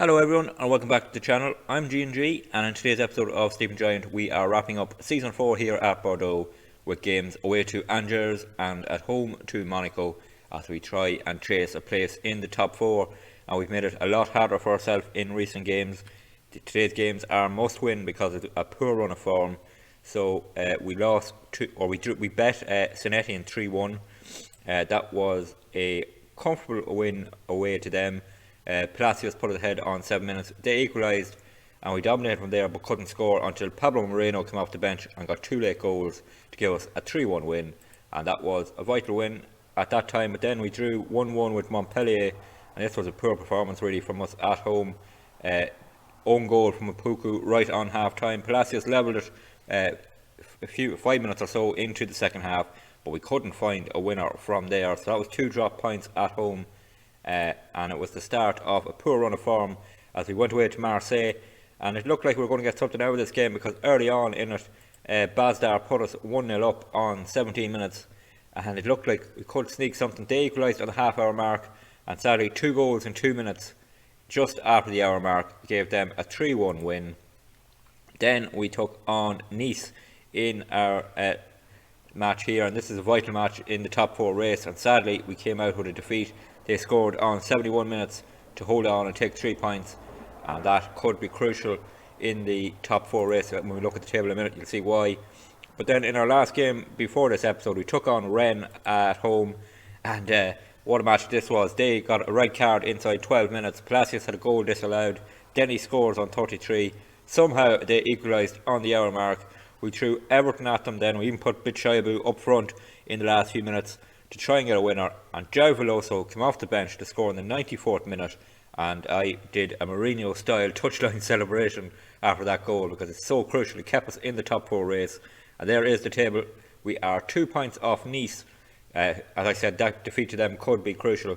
Hello everyone and welcome back to the channel. I'm G&G and in today's episode of Sleeping Giant we are wrapping up Season 4 here at Bordeaux with games away to Angers and at home to Monaco as we try and chase a place in the top 4, and we've made it a lot harder for ourselves in recent games. Today's games are must win because of a poor run of form. So we bet Sinetti in 3-1. That was a comfortable win away to them. Palacios put it ahead on 7 minutes. They equalised and we dominated from there but couldn't score until Pablo Moreno came off the bench and got 2 late goals to give us a 3-1 win, and that was a vital win at that time. But then we drew 1-1 with Montpellier, and this was a poor performance really from us at home. Own goal from Apuku right on half time. Palacios levelled it 5 minutes or so into the second half, but we couldn't find a winner from there. So that was 2 drop points at home, and it was the start of a poor run of form as we went away to Marseille, and it looked like we were going to get something out of this game because early on in it Bazdar put us 1-0 up on 17 minutes and it looked like we could sneak something. They equalised at the half hour mark, and sadly 2 goals in 2 minutes just after the hour mark gave them a 3-1 win. Then we took on Nice in our match here, and this is a vital match in the top 4 race, and sadly we came out with a defeat. They scored on 71 minutes to hold on and take 3 points, and that could be crucial in the top 4 race. When we look at the table in a minute you'll see why. But then in our last game before this episode we took on Rennes at home, and what a match this was. They got a red card inside 12 minutes. Palacios had a goal disallowed. Denny scores on 33. Somehow they equalised on the hour mark. We threw everything at them then. We even put Bitshayabu up front in the last few minutes to try and get a winner, and João Veloso came off the bench to score in the 94th minute, and I did a Mourinho style touchline celebration after that goal because it's so crucial. It kept us in the top 4 race, and there is the table. We are 2 points off Nice. As I said, that defeat to them could be crucial.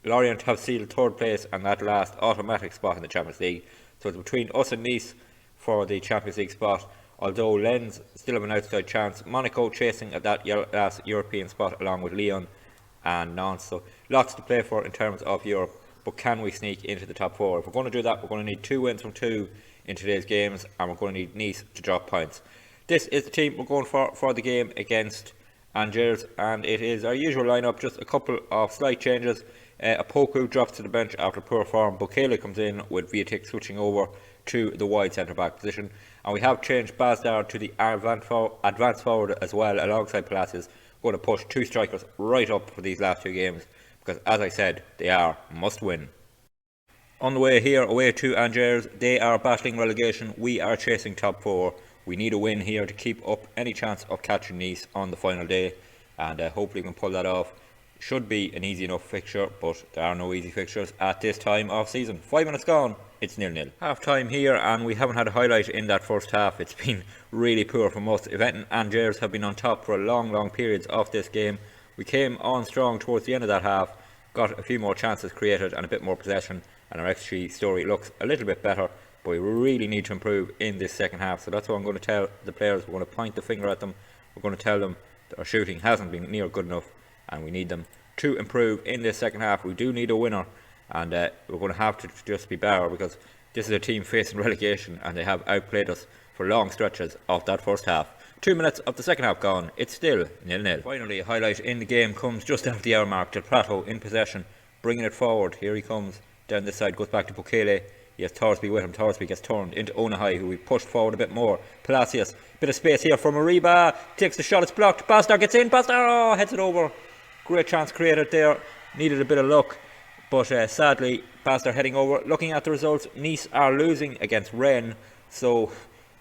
Lorient have sealed 3rd place and that last automatic spot in the Champions League, so it's between us and Nice for the Champions League spot, although Lens still have an outside chance. Monaco chasing at that last European spot along with Lyon and Nantes, so lots to play for in terms of Europe. But can we sneak into the top 4? If we're going to do that, we're going to need 2 wins from 2 in today's games, and we're going to need Nice to drop points. This is the team we're going for the game against Angers, and it is our usual lineup, just a couple of slight changes. Apoku drops to the bench after poor form. Bukele comes in with Viatic switching over to the wide centre back position, and we have changed Bazdar to the advanced forward as well alongside Palacios. Going to push 2 strikers right up for these last 2 games because, as I said, they are must win. On the way here away to Angers, they are battling relegation. We are chasing top 4. We need a win here to keep up any chance of catching Nice on the final day, and hopefully we can pull that off. Should be an easy enough fixture, but there are no easy fixtures at this time of season. 5 minutes gone, it's 0-0. Half time here, and we haven't had a highlight in that first half. It's been really poor from us. Yvette and Angers have been on top for long periods of this game. We came on strong towards the end of that half, got a few more chances created and a bit more possession, and our XG story looks a little bit better, but we really need to improve in this second half. So that's what I'm going to tell the players. We're going to point the finger at them. We're going to tell them that our shooting hasn't been near good enough, and we need them to improve in this second half. We do need a winner, and we're going to have to just be better because this is a team facing relegation and they have outplayed us for long stretches of that first half. 2 minutes of the second half gone, it's still 0-0. Finally, a highlight in the game comes just after the hour mark. Del Prato in possession, bringing it forward. Here he comes down this side, goes back to Bukele. He has Thorsby with him. Thorsby gets turned into Onahai, who we pushed forward a bit more. Palacios, bit of space here for Mariba, takes the shot, it's blocked. Bazdar gets in, Bazdar heads it over. Great chance created there, needed a bit of luck, but sadly Bazdar heading over. Looking at the results, Nice are losing against Rennes, so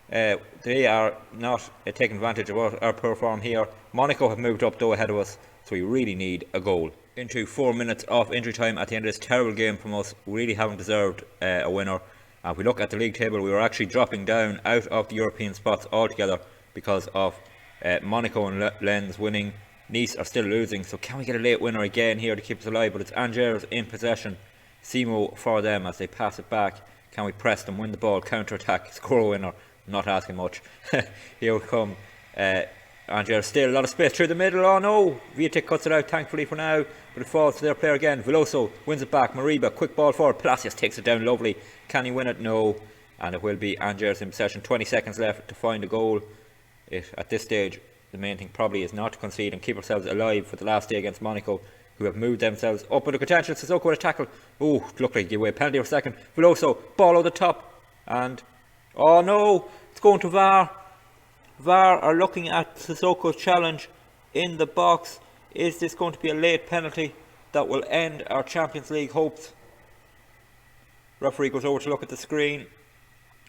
they are not taking advantage of our poor form here. Monaco have moved up though ahead of us, so we really need a goal. Into 4 minutes of injury time at the end of this terrible game from us. We really haven't deserved a winner. If we look at the league table, we were actually dropping down out of the European spots altogether because of Monaco and Lens winning. Nice are still losing, so can we get a late winner again here to keep us alive? But it's Angers in possession. Simo for them as they pass it back. Can we press them, win the ball, counter attack, score a winner? Not asking much. Here we come. Angers still a lot of space through the middle. Oh no, Viatic cuts it out thankfully for now, but it falls to their player again. Veloso wins it back. Mariba, quick ball forward. Palacios takes it down lovely. Can he win it? No. And it will be Angers in possession. 20 seconds left to find a goal. At this stage, the main thing probably is not to concede and keep ourselves alive for the last day against Monaco, who have moved themselves up with a potential. Sissoko with a tackle. Oh, looked like he gave away a penalty for a second. Veloso, ball over the top. And, oh no, it's going to VAR. VAR are looking at Sissoko's challenge in the box. Is this going to be a late penalty that will end our Champions League hopes? Referee goes over to look at the screen.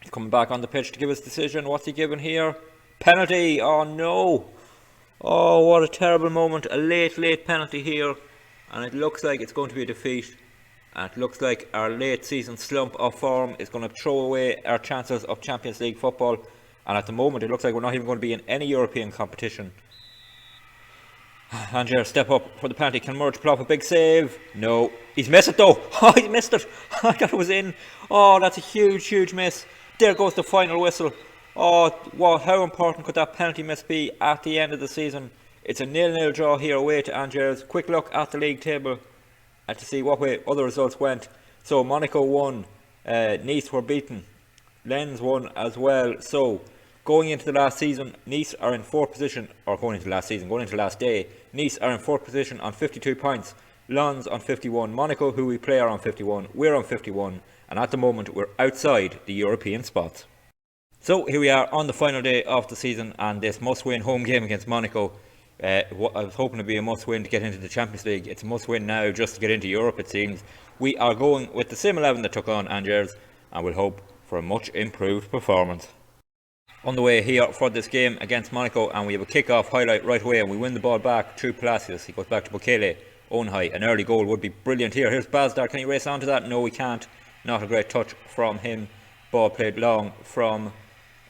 He's coming back on the pitch to give his decision. What's he giving here? Penalty! Oh no! Oh, what a terrible moment. A late penalty here. And it looks like it's going to be a defeat. And it looks like our late season slump of form is going to throw away our chances of Champions League football. And at the moment it looks like we're not even going to be in any European competition. Angers step up for the penalty. Can Murch pull off a big save? No. He's missed it though. Oh, he's missed it. I thought it was in. Oh, that's a huge miss. There goes the final whistle. Oh, wow, how important could that penalty miss be at the end of the season? It's a 0-0 draw here away to Angers. Quick look at the league table and to see what way other results went. So Monaco won, Nice were beaten, Lens won as well. So going into the last season, Nice are in 4th position, or going into last day, Nice are in 4th position on 52 points, Lens on 51, Monaco, who we play, are on 51, we're on 51, and at the moment we're outside the European spots. So here we are on the final day of the season, and this must-win home game against Monaco. I was hoping to be a must-win to get into the Champions League. It's a must-win now just to get into Europe, it seems. We are going with the same 11 that took on Angers, and we'll hope for a much improved performance. On the way here for this game against Monaco, and we have a kick-off highlight right away, and we win the ball back through Palacios. He goes back to Bukele. Onhai, an early goal would be brilliant here. Here's Bazdar. Can he race onto that? No, he can't. Not a great touch from him. Ball played long from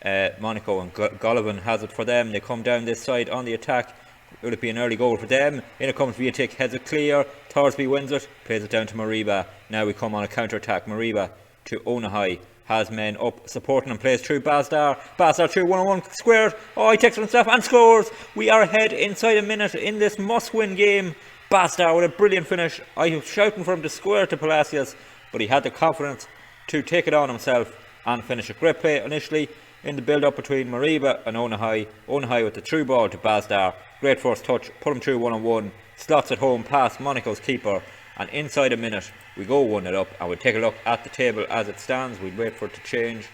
Monaco, and Golovin has it for them. They come down this side on the attack. Will it be an early goal for them? In it comes Viatic, heads it clear. Thorsby wins it, plays it down to Mariba. Now we come on a counter attack. Mariba to Onahai, has men up supporting him, plays through Bazdar. Bazdar through 1-on-1 squared. Oh, he takes it himself and scores. We are ahead inside a minute in this must-win game. Bazdar with a brilliant finish. I was shouting for him to square to Palacios, but he had the confidence to take it on himself and finish a great play initially in the build-up between Mariba and Onahai. Onahai with the through ball to Bazdar. Great first touch, put him through 1-on-1, slots it home past Monaco's keeper, and inside a minute we go 1-0 up, and we'll take a look at the table as it stands. We'll wait for it to change.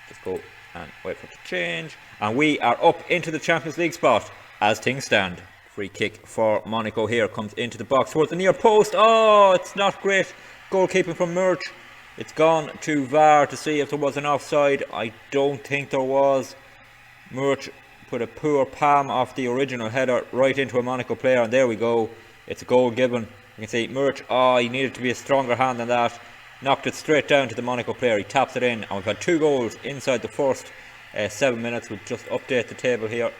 Just go and wait for it to change, and we are up into the Champions League spot as things stand. Free kick for Monaco here, comes into the box towards the near post. Oh, it's not great goalkeeping from Murch. It's gone to VAR to see if there was an offside. I don't think there was. Murch put a poor palm off the original header right into a Monaco player, and there we go. It's a goal given. You can see Murch, he needed to be a stronger hand than that. Knocked it straight down to the Monaco player. He taps it in, and we've had 2 goals inside the first 7 minutes. We'll just update the table here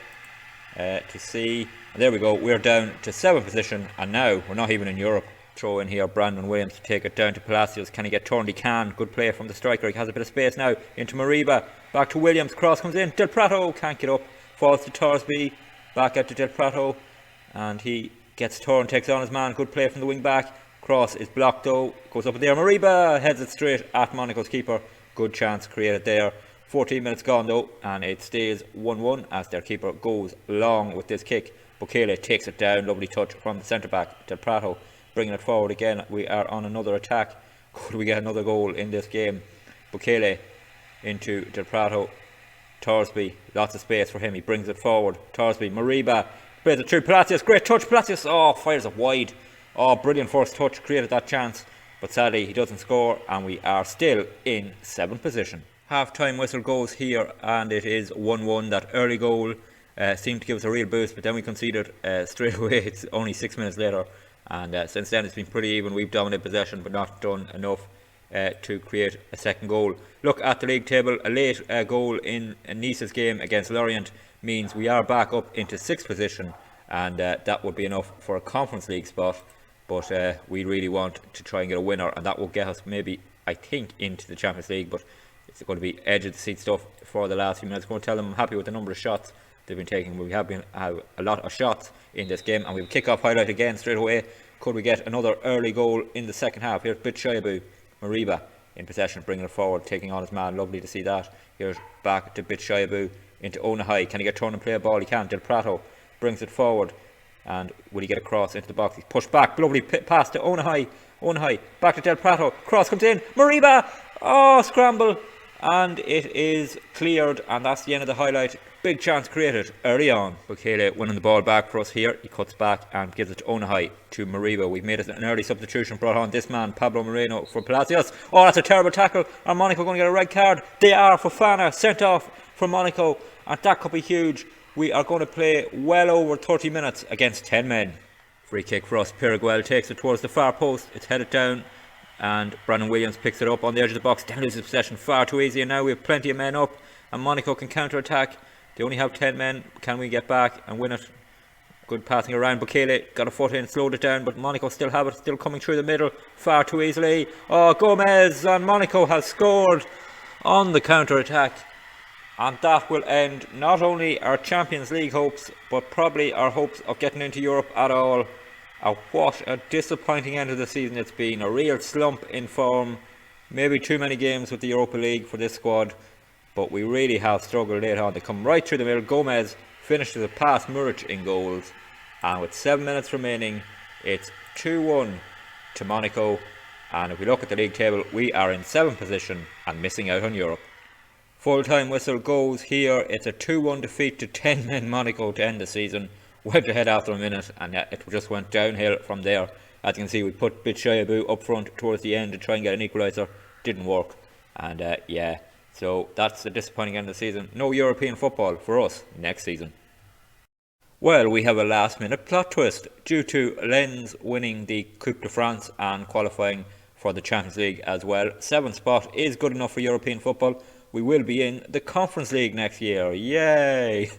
to see. And there we go. We're down to 7th position, and now we're not even in Europe. Throw in here Brandon Williams to take it down to Palacios. Can he get turned? He can. Good play from the striker. He has a bit of space now. Into Mariba. Back to Williams. Cross comes in. Del Prato can't get up. Falls to Thorsby. Back out to Del Prato. And he gets turned. Takes on his man. Good play from the wing back. Cross is blocked though. Goes up in there. Mariba heads it straight at Monaco's keeper. Good chance created there. 14 minutes gone though. And it stays 1-1 as their keeper goes long with this kick. Bukele takes it down. Lovely touch from the centre back. Del Prato bringing it forward again. We are on another attack. Could we get another goal in this game? Bukele into Del Prato. Thorsby, lots of space for him. He brings it forward. Thorsby, Mariba plays it through Palacios. Great touch. Palacios, fires it wide. Brilliant first touch. Created that chance, but sadly he doesn't score, and we are still in 7th position. Half-time whistle goes here, and it is 1-1. That early goal seemed to give us a real boost, but then we conceded straight away. It's only 6 minutes later. And since then it's been pretty even. We've dominated possession but not done enough to create a second goal. Look at the league table. A late goal in Nice's game against Lorient means we are back up into 6th position, and that would be enough for a Conference League spot. But we really want to try and get a winner, and that will get us maybe, I think, into the Champions League. But it's going to be edge of the seat stuff for the last few minutes. I'm going to tell them I'm happy with the number of shots they've been taking. We have a lot of shots in this game, and we have kick-off highlight again straight away. Could we get another early goal in the second half? Here's Bitshayabu, Mariba in possession, bringing it forward, taking on his man. Lovely to see that. Here's back to Bitshayabu into Onahai. Can he get turned and play a ball? He can. Del Prato brings it forward, and will he get across into the box? He's pushed back. Lovely pass to Onahai. Onahai back to Del Prato. Cross comes in. Mariba. Oh, scramble, and it is cleared, and that's the end of the highlight. Big chance created early on. Bukele winning the ball back for us here. He cuts back and gives it to Onahai to Mariba. We've made it an early substitution, brought on this man, Pablo Moreno, for Palacios. Oh, that's a terrible tackle. Are Monaco going to get a red card? They are. Fofana sent off for Monaco, and that could be huge. We are going to play well over 30 minutes against 10 men. Free kick for us. Piriguel takes it towards the far post. It's headed down, and Brandon Williams picks it up on the edge of the box. Then loses possession far too easy, and now we have plenty of men up, and Monaco can counter-attack. They only have 10 men. Can we get back and win it? Good passing around. Bukele got a foot in, slowed it down, but Monaco still have it, still coming through the middle far too easily. Oh, Gomez, and Monaco has scored on the counter-attack, and that will end not only our Champions League hopes, but probably our hopes of getting into Europe at all. What a disappointing end of the season it's been. A real slump in form. Maybe too many games with the Europa League for this squad, but we really have struggled late on. They come right through the middle. Gomez finishes it past Muric in goals, and with 7 minutes remaining, it's 2-1 to Monaco. And if we look at the league table, we are in 7th position and missing out on Europe. Full-time whistle goes here. It's a 2-1 defeat to 10 men Monaco to end the season. Went ahead after a minute, and it just went downhill from there. As you can see, we put Bitshayabu up front towards the end to try and get an equaliser. Didn't work, and so that's the disappointing end of the season. No European football for us next season. Well, we have a last minute plot twist. Due to Lens winning the Coupe de France and qualifying for the Champions League as well, 7th spot is good enough for European football. We will be in the Conference League next year. Yay!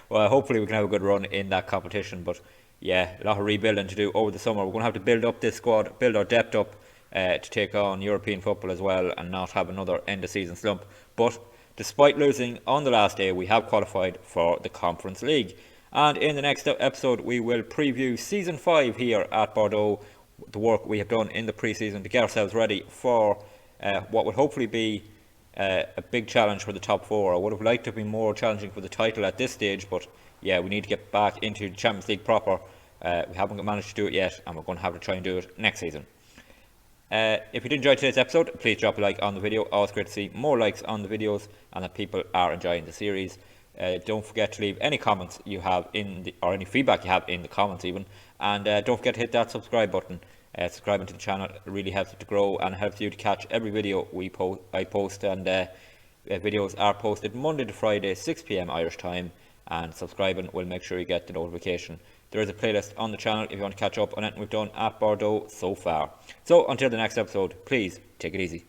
Well, hopefully we can have a good run in that competition. But yeah, a lot of rebuilding to do over the summer. We're going to have to build up this squad, build our depth up to take on European football as well, and not have another end of season slump. But despite losing on the last day, we have qualified for the Conference League. And in the next episode, we will preview Season 5 here at Bordeaux, the work we have done in the pre-season to get ourselves ready for what would hopefully be a big challenge for the top 4. I would have liked to be more challenging for the title at this stage, but yeah, we need to get back into the Champions League proper. We haven't managed to do it yet, and we're going to have to try and do it next season. If you did enjoy today's episode, please drop a like on the video. Always great to see more likes on the videos and that people are enjoying the series. Don't forget to leave any comments you have or any feedback you have in the comments even, and don't forget to hit that subscribe button. Subscribing to the channel really helps it to grow and helps you to catch every video I post, and videos are posted Monday to Friday 6 PM Irish time, and subscribing will make sure you get the notification. There is a playlist on the channel if you want to catch up on anything we've done at Bordeaux so far. So until the next episode, please take it easy.